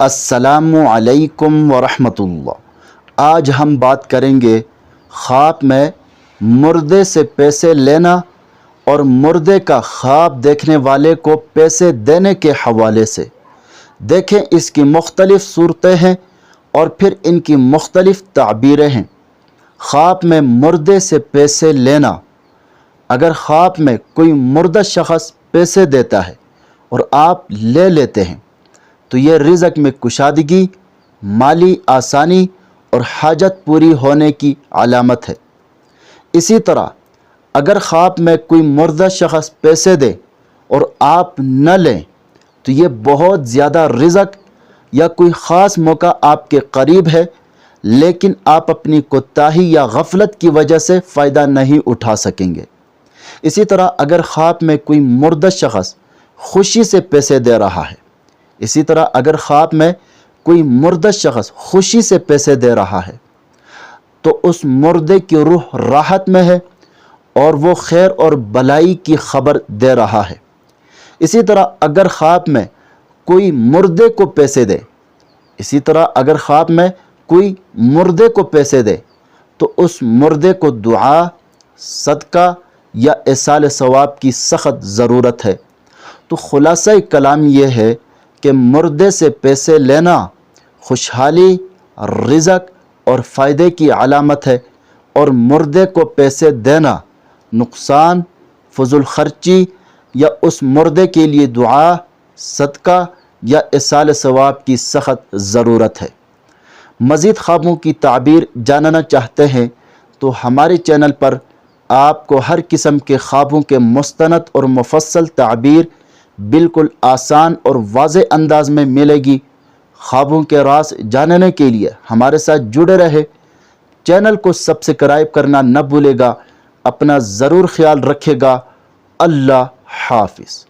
السلام علیکم ورحمۃ اللہ۔ آج ہم بات کریں گے خواب میں مردے سے پیسے لینا اور مردے کا خواب دیکھنے والے کو پیسے دینے کے حوالے سے۔ دیکھیں اس کی مختلف صورتیں ہیں اور پھر ان کی مختلف تعبیریں ہیں۔ خواب میں مردے سے پیسے لینا، اگر خواب میں کوئی مردہ شخص پیسے دیتا ہے اور آپ لے لیتے ہیں تو یہ رزق میں کشادگی، مالی آسانی اور حاجت پوری ہونے کی علامت ہے۔ اسی طرح اگر خواب میں کوئی مردہ شخص پیسے دے اور آپ نہ لیں تو یہ بہت زیادہ رزق یا کوئی خاص موقع آپ کے قریب ہے، لیکن آپ اپنی کوتاہی یا غفلت کی وجہ سے فائدہ نہیں اٹھا سکیں گے۔ اسی طرح اگر خواب میں کوئی مردہ شخص خوشی سے پیسے دے رہا ہے، اسی طرح اگر خواب میں کوئی مردہ شخص خوشی سے پیسے دے رہا ہے تو اس مردے کی روح راحت میں ہے اور وہ خیر اور بلائی کی خبر دے رہا ہے۔ اسی طرح اگر خواب میں کوئی مردے کو پیسے دے، اسی طرح اگر خواب میں کوئی مردے کو پیسے دے تو اس مردے کو دعا، صدقہ یا ایصال ثواب کی سخت ضرورت ہے۔ تو خلاصہ کلام یہ ہے کہ مردے سے پیسے لینا خوشحالی، رزق اور فائدے کی علامت ہے، اور مردے کو پیسے دینا نقصان، فضول خرچی یا اس مردے کے لیے دعا، صدقہ یا ایصال ثواب کی سخت ضرورت ہے۔ مزید خوابوں کی تعبیر جاننا چاہتے ہیں تو ہمارے چینل پر آپ کو ہر قسم کے خوابوں کے مستند اور مفصل تعبیر بالکل آسان اور واضح انداز میں ملے گی۔ خوابوں کے راز جاننے کے لیے ہمارے ساتھ جڑے رہے۔ چینل کو سبسکرائب کرنا نہ بھولے گا۔ اپنا ضرور خیال رکھے گا۔ اللہ حافظ۔